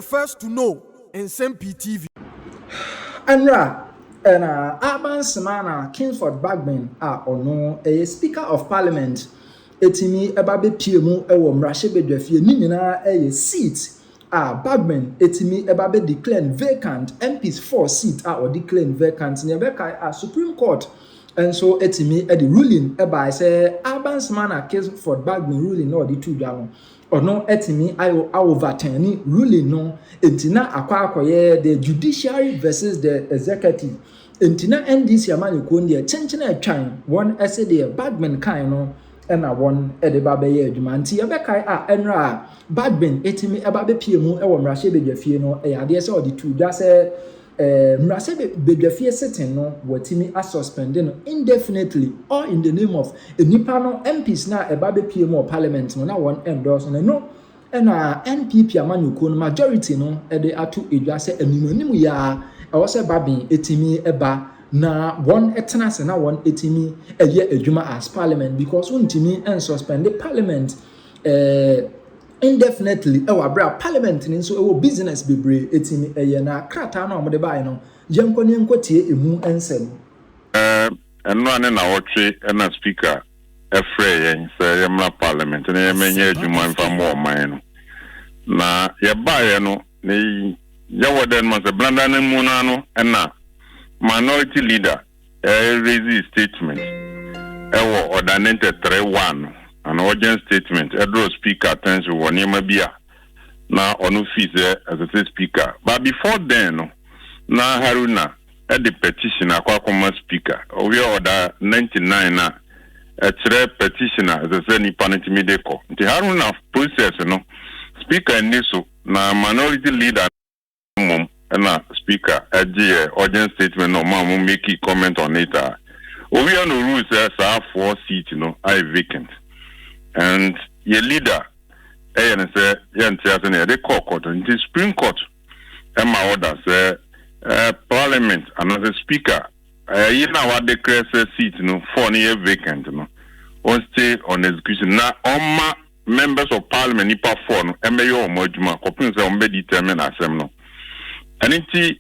the first to know Nsem-Pii TV. Anra and Urban Semana Kingsford Bagbin ono a Speaker of Parliament etimi ebabe piemu ewo mrashebe dwafie ni nyina a seat Bagbin etimi ebabe declare vacant MP's 4 seat or declare vacant ne beka Supreme Court and so etimi the ruling eba say Urban Semana Kingsford Bagbin ruling no the two down ono etimi ayo overturn ruling no entina akwakoye the judiciary versus the executive entina NDC amani ko ndie chenchena atwan one ese the Bagbin kan no na one edeba be ye adwuma nti yebekai enra Bagbin etimi ebabe piemu e wo mrahye bedwafie no yade se odi tu da se mrahye bedwafie sitting no watimi suspend no indefinitely or in the name of enipa no MPs na ebabe piemu of parliament no na one endorse no na NPP amanyuko no majority no ede atu edwa se animanimu ya awose Bagbin etimi eba na one etenase na one etimi eye adwuma as parliament because untimi and suspend the parliament indefinitely bra parliament ni so ewo business bebre etimi eye na krata na omode bae no yenkoni enkotie emu ensem eno ane na wotwe na speaker efre yen se yemra parliament na yemenye adwuma mfa mo man no na ye bae no ne yawoden ma se blanda na mu na no na minority leader raise statement ewo ordinance 3-1 an urgent statement draw speaker attention won bia na onu fees as a speaker but before then na Haruna the petition akwa speaker we order 99 na a petitioner as a ni panitimi deko the Haruna process no speaker niso na minority leader na speaker urgent statement no ma make comment on it we on the rules say 4 seats are vacant and your leader say the court in the Supreme Court my order say parliament another speaker you know what declare seat 4 year vacant on stay on execution now all members of parliament ni perform MAO moduma kopin say on be determine asem no and it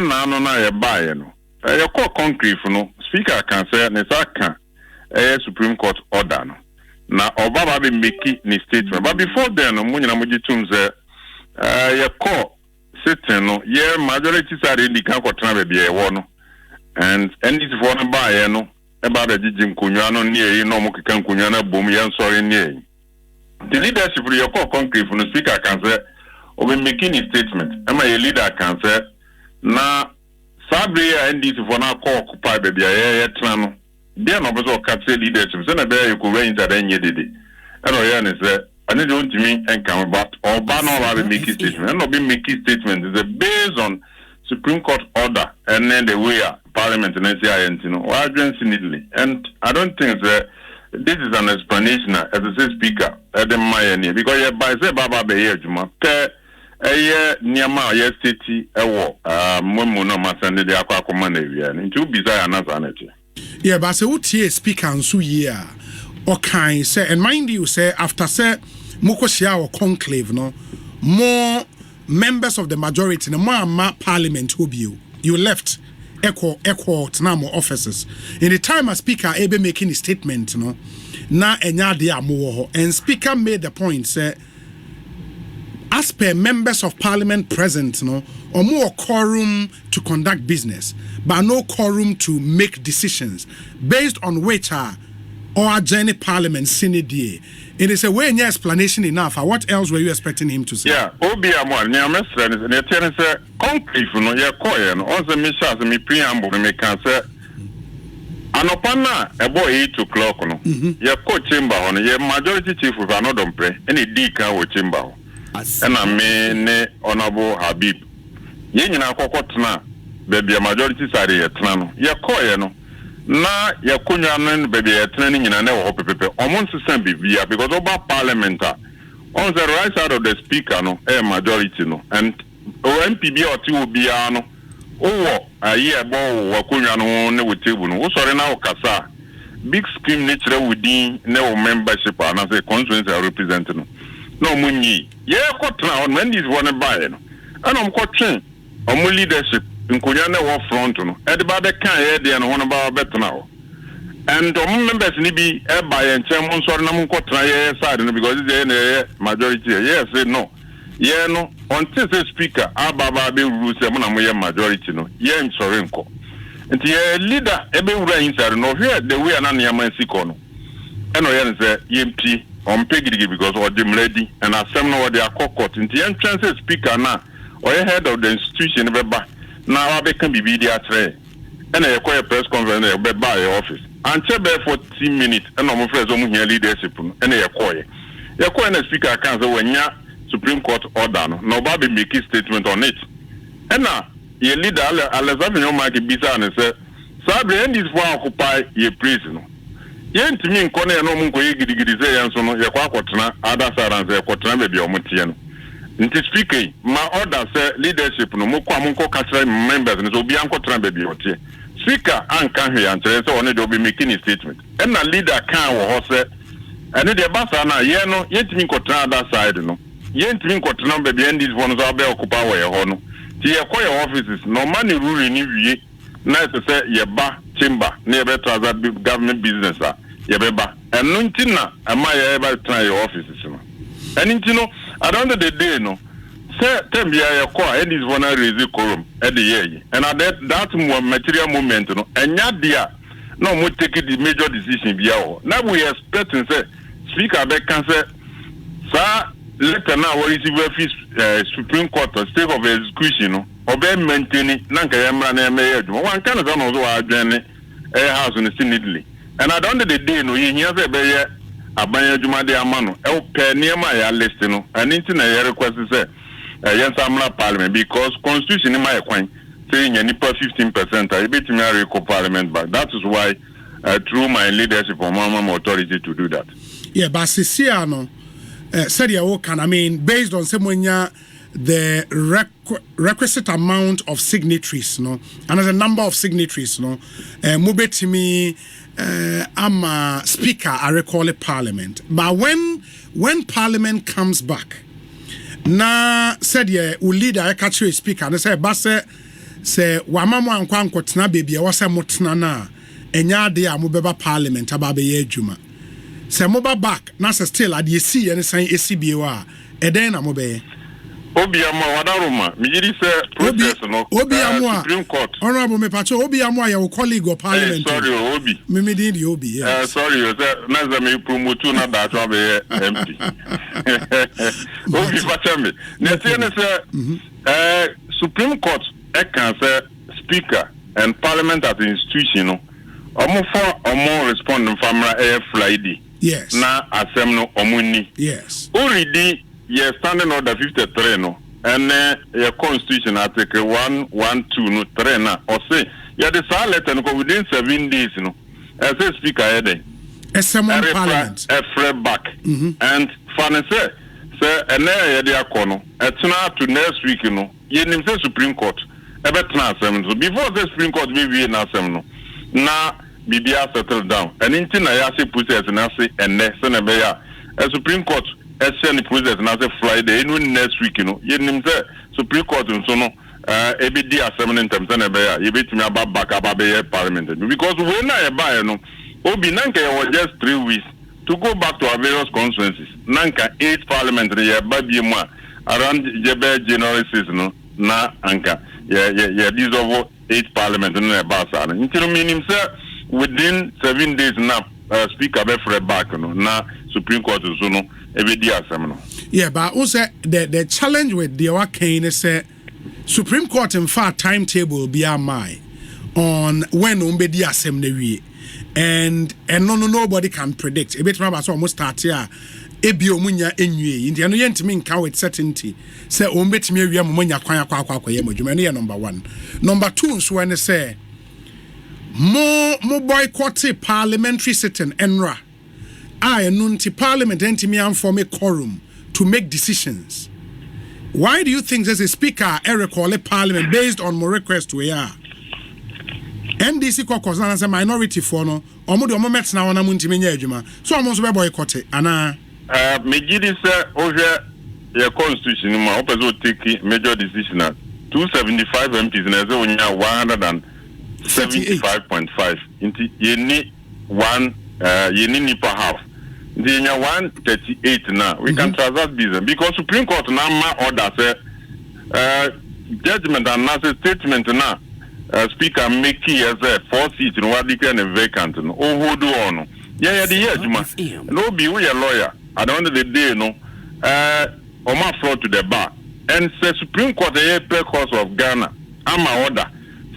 na no na ye bae no ye call concrete no speaker can say ne saka Supreme Court order no na obaba be make ni statement but before then no munyina mugitum say ye call sitting no ye majority side ndi kan ko tena be ye wo no and this for no bae no e ba da jijim kunwa no ne yi no mo keka kunwa na bom ye nsori ne the leadership ye call concrete no speaker can say we making a statement. Am I a leader can say na Sabria and this for now call occupy baby a trano. They are not also capture leadership. So na be you could range that any day. And I say I need to me and come about or ban or make a statement. And not be making statement is based on Supreme Court order and then the way Parliament and NCINT, urgency needly. And I don't think that this is an explanation as a speaker at the Miami because by say Baba Be Juma. Niama yestiti ewo mumu no masande de akwa komanda ewia nti ubisa anasa anete yeah but say utie speaker nso year o kan say and mind you say after say mukoshia or conclave no more members of the majority no more parliament obi you left equal tnamo offices in the time a speaker ebe making a statement no na enya de amowo and speaker made the point say as per members of parliament present, or more quorum to conduct business, but no quorum to make decisions based on which or journey parliament Senate. It is a way in your explanation enough. What else were you expecting him to say? Yeah, Obiamon, Niamestra, and the tenant said, concrete, your coin, also Mishas and me preamble, and me can say, Anopana, a boy 8 o'clock, your court chamber on your majority chief with another play, any deacon or chamber. And I mean, Honorable Habib. Yenina Kokotna, baby, a majority side at Trano. Ya Koyano. Na ya Kunyanan, baby, a training in an hour paper. Almost the same bivia because about parliament. On the right side of the speaker, no, a majority, no, and MPB or 2 Biano. Oh, a year more, Wakunyano, with table. Oh, sorry, now, Kasa. Big scheme nature within no membership, and as a constituency representative. no munyi ye kotra on when this one buy no and am kotwen omo leadership nkonya na wo front no e de ba be kan ye de no hono ba betna ho and members ni bi e buy en chem nso na mun kotra ye side no because the majority yes say no ye no until the speaker ababa be rule say mo na mo ye majority no ye nsore nko nti ye leader e be wura inside no here the way na na man siko no e no ye say Nsem-Pii on pegigi because or them ready and asem no what they are court nti ye chance speaker na or head of the institution be ba na wa be kan bibi dia tre and ye call a press conference be ba your office and che be 40 minutes and no mo friends o mo hia leadership no and ye call na speaker kan say wanya Supreme Court order no ba be make statement on it and na ye leader Alexander Nyoma ke bisa ne say sabre end is for occupy ye prison no ye ntimi nkone ye no mo nkoye gidigidi say ye nso no ye kwa akotena other side and say akotena be bi o mo tie no nti speaker ma order say leadership no mo kwa mo nko katra members no so bi ankotena be bi o tie speaker anka hwe antere say one dey be making a statement and na leader kan wo ho say ene de basa na ye no ye ntimi nkotena other side no ye ntimi nkotena be bi end is for no so be occupy wo ye ho no ti ye kwa your offices no money rule ni wie na say ye ba chamber na ye be transact government business ye be ba eno ntina ama ye be try your offices no eno ntino at the end of the day no say tembia ye kwa and is one raise quorum e de ye and at that material moment no enya dia no mo take the major decision bia ho na we expecting say speaker be can say sa letter na we receive Supreme Court state of execution no obe maintain na nka yemra na eme adwuma wan kan so no so adwene house no neatly and at the end of the day no ye hia say be ye aban adwuma de ama no e pe niema ya list no and nti na ye request say yes amla parliament because constitution in my kwan say nya nipa 15% I bet me recall parliament back. That is why through my leadership for mama authority to do that. Yeah, but Sisia no said ya can I mean based on someone the requisite amount of signatories no and as a number of signatories no mubetimi I'm a speaker I recall a parliament but when parliament comes back na said ye will leader I catch you speaker and say base say wamamo ankwa ankotena baby e wose motena na enya de a mobeba parliament aba be ye adwuma say moba back na say still ade esi ye san esi wa eden na mobe Obiamo wadaruma mijiri say process no Supreme Court honorable me pacho Obiamo your colleague of parliament sorry Obi me did the Obi yes sorry na za me promote na that one be MP Obi pacho me na say Supreme Court can say speaker and parliament as an institution no omo respond famra Friday yes na asem no omuni yes already yes standing order 53 no and your constitution article 112 no 3 na or say ya the letter no within 7 days no as a speaker head parliament back and funny say and ya dey akono etna to next week no ye nim say Supreme Court e betna asem so before the Supreme Court be we na asem no na bibia settle down and inti na ya say process na say enne se na be ya Supreme Court the process na say Friday in next week you know ye nim say Supreme Court so no e be di assembly in terms na be ya ye betimi aba back aba be parliament because when na e buy no obi nanka ye just 3 weeks to go back to our various constituencies nanka 8 parliament ye ba bi mu around jebe January 6 no na anka ye dissolve 8 parliament no e ba sa no ntino minim say within 7 days na speaker be free back no na Supreme Court so no yeah, but also the challenge with the Wakane is Supreme Court in fact timetable be my on when umbedi assembly and nobody can predict. A bit about almost start here. Ebio munya enwie inti ano yentimi nka with certainty say umbetimi awia munya kwan akwa ye madwuma no number 1. Number 2 so when say more boycott parliamentary sitting enra nunti parliament entimi am form a quorum to make decisions. Why do you think there's a speaker recall a parliament based on more request we are? NDC Caucus as a minority for no omo de omo met na wana muntimi nya adwuma so omo so be boycott ana Megidi say over your constitution ma opposite take major decision 275 MPs na say onya 175.5 inti ye ni one ye ni nipa half the 138 now we can transact business because Supreme Court now ma order say judgment and not statement now speaker make as a 4 seats in what declare vacant no hold on yeah the year juma no be we a lawyer at the end of the day no Oma flow to the bar and say Supreme Court the course of Ghana ama order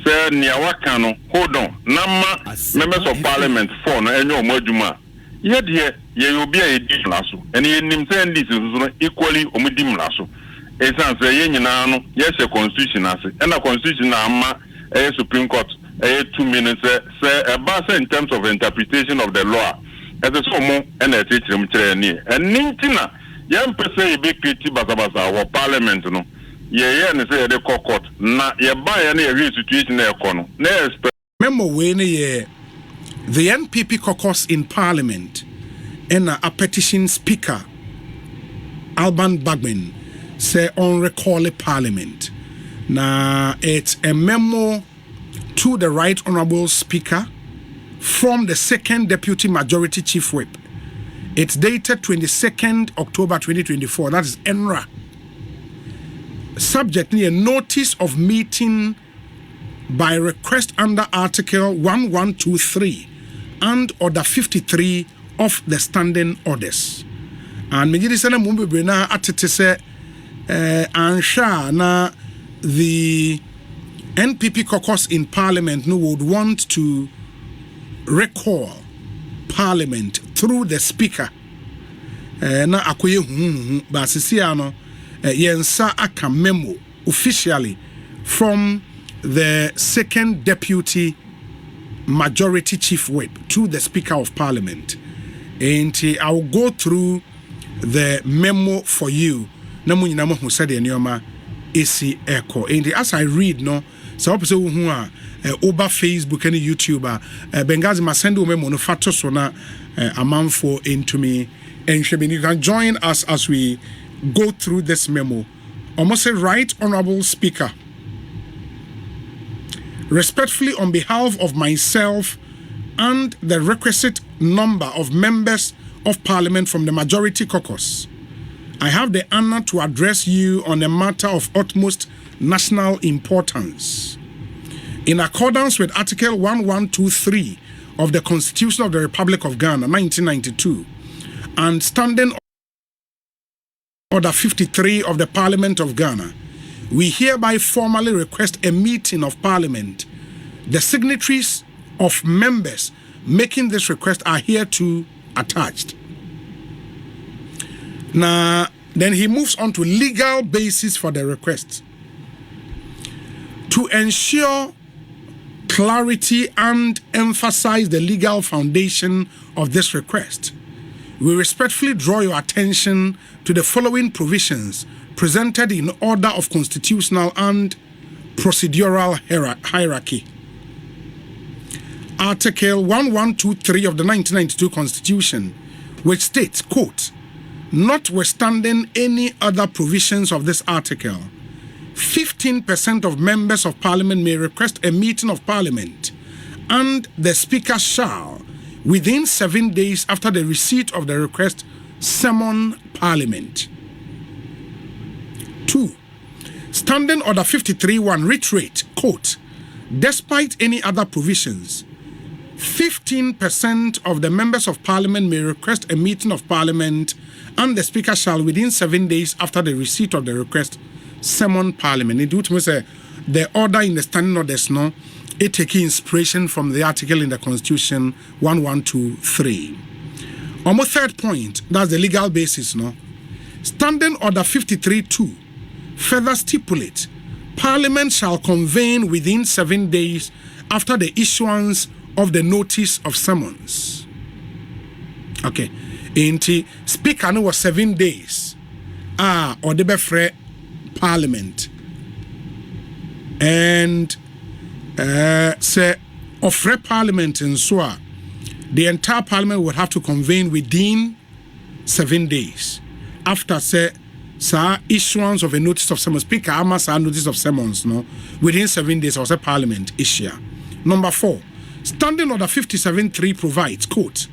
say near wakano hold on nama members of parliament for no enyo omajuma ye de ye obi a edi mlaso and ye nim say this is equally omudi mlaso esan say ye nyina no yes a constitution ase and a constitution na ama Supreme Court 2 minutes say about in terms of interpretation of the law as a somo and a teacher and nintina yam pese e be create basabasa our parliament no ye and say the court na ye buy any situation na ekono na expect memo we ne the NPP caucus in parliament and a petition speaker Alban Bagbin say on recall parliament. Now, it's a memo to the Right Honorable Speaker from the second Deputy Majority Chief Whip. It's dated 22nd October 2024. That is ENRA. Subject a notice of meeting by request under Article 1123 and Order 53 of the Standing Orders. And Megidi Sana Mumbi Brena atete se ansha na the NPP caucus in parliament no would want to recall parliament through the speaker na akoye ba sisia no yensa aka memo officially from the second deputy majority chief whip to the speaker of parliament, and I will go through the memo for you na mu nyina mo hu said enioma esi echo. And as I read no so person who are over Facebook and YouTube Bengazi ma send o memo no fato so na amanfo into me, and you can join us as we go through this memo. Almost say, Right Honorable Speaker, respectfully on behalf of myself and the requisite number of members of Parliament from the Majority Caucus, I have the honor to address you on a matter of utmost national importance. In accordance with Article 1123 of the Constitution of the Republic of Ghana, 1992, and Standing Order 53 of the Parliament of Ghana, we hereby formally request a meeting of Parliament. The signatories of members making this request are hereto attached. Now, then he moves on to legal basis for the request. To ensure clarity and emphasize the legal foundation of this request, we respectfully draw your attention to the following provisions presented in order of constitutional and procedural hierarchy. Article 1123 of the 1992 Constitution, which states, quote, notwithstanding any other provisions of this article, 15% of members of Parliament may request a meeting of Parliament, and the Speaker shall, within 7 days after the receipt of the request, summon Parliament. 2. Standing Order 53.1 reiterate, quote, despite any other provisions, 15% of the members of Parliament may request a meeting of Parliament, and the Speaker shall, within 7 days after the receipt of the request, summon Parliament. It would say the order in the Standing Orders, no, it taking inspiration from the article in the Constitution 1123. On my third point, that's the legal basis, no. Standing Order 53.2 further stipulate Parliament shall convene within 7 days after the issuance of the notice of summons. Okay. Inti Speaker no was 7 days. Or the befre Parliament. And say offer Parliament and so the entire Parliament would have to convene within 7 days after say issuance of a notice of summons. Speaker ama notice of summons no within 7 days of Parliament issue. Number 4, Standing Order 57.3 provides, quote,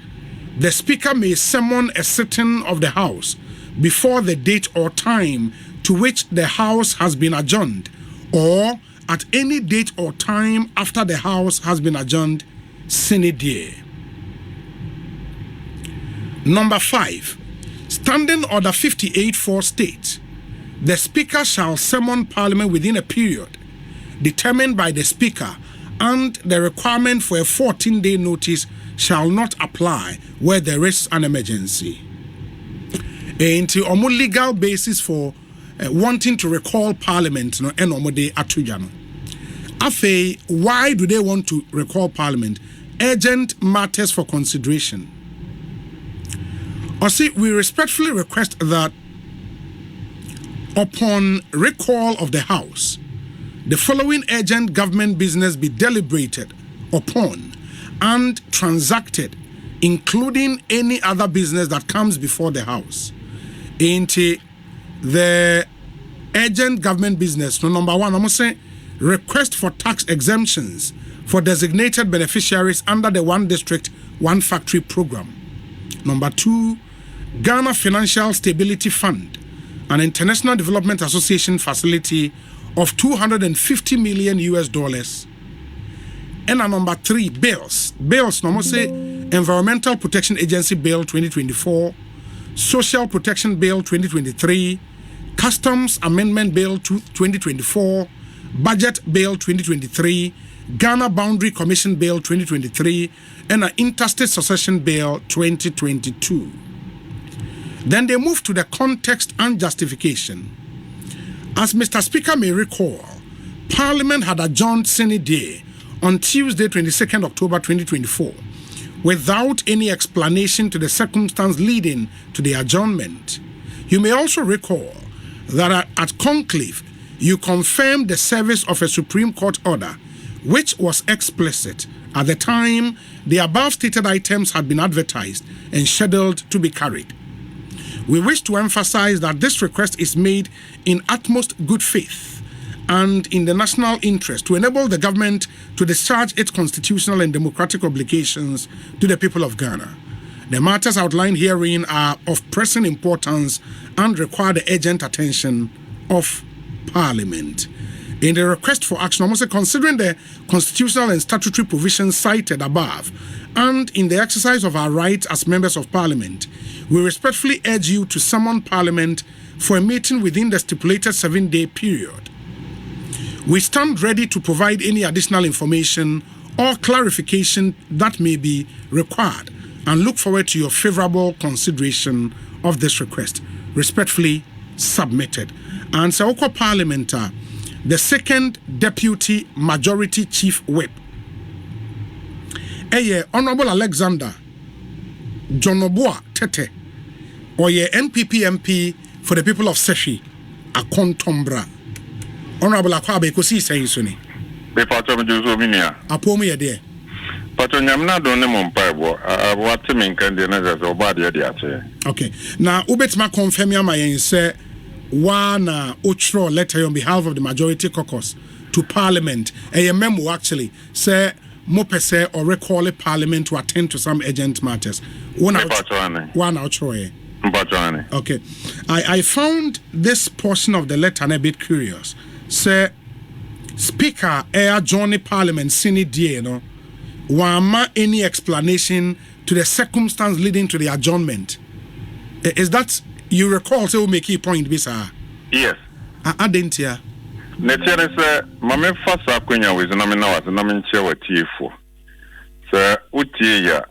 the Speaker may summon a sitting of the House before the date or time to which the House has been adjourned, or at any date or time after the House has been adjourned sine die. Number 5, Standing Order 58.4 states, the Speaker shall summon Parliament within a period determined by the Speaker, and the requirement for a 14-day notice shall not apply where there is an emergency. Into a legal basis for wanting to recall Parliament, no, and omode atujano. Afe, why do they want to recall Parliament? Urgent matters for consideration. We respectfully request that upon recall of the House, the following urgent government business be deliberated upon and transacted, including any other business that comes before the House. Into the urgent government business, number 1, I'm going to say request for tax exemptions for designated beneficiaries under the One District, One Factory program. Number 2, Ghana Financial Stability Fund, an international development association facility of $250 million. And number 3, bills. Bills, no more say Environmental Protection Agency Bill 2024, Social Protection Bill 2023, Customs Amendment Bill 2024, Budget Bill 2023, Ghana Boundary Commission Bill 2023, and an Interstate Succession Bill 2022. Then they move to the context and justification. As Mr. Speaker may recall, Parliament had adjourned sine die on Tuesday, 22nd October 2024, without any explanation to the circumstance leading to the adjournment. You may also recall that at conclave, you confirmed the service of a Supreme Court order, which was explicit at the time the above stated items had been advertised and scheduled to be carried. We wish to emphasize that this request is made in utmost good faith and in the national interest to enable the government to discharge its constitutional and democratic obligations to the people of Ghana. The matters outlined herein are of pressing importance and require the urgent attention of Parliament. In the request for action, almost considering the constitutional and statutory provisions cited above, and in the exercise of our rights as members of Parliament, we respectfully urge you to summon Parliament for a meeting within the stipulated 7-day period. We stand ready to provide any additional information or clarification that may be required and look forward to your favorable consideration of this request. Respectfully submitted. And Sawoko Parliament, the second Deputy Majority Chief Whip, Honorable Alexander Jonoboa Tete, or NPP MP for the people of Seshi, Akontombra. Honorable Akwabe Kosi saying Suni. Be part of the Minia. Apomi there. But when I'm not doing them on Paibo, what to mean can the others or body at the. Okay. Now, Ubetma confirm ya my say one outro letter on behalf of the majority caucus to Parliament. A memo actually say Mopese or recall a Parliament to attend to some urgent matters. One outro. Okay. I found this portion of the letter a bit curious. Say Speaker Johnny Parliament sine die no wama any explanation to the circumstance leading to the adjournment. Is that you recall say we make a point bisa? Yes. I didn't hear. Netia say mame fasa kwenya we na me na what na me nche watie fo. Say utie ya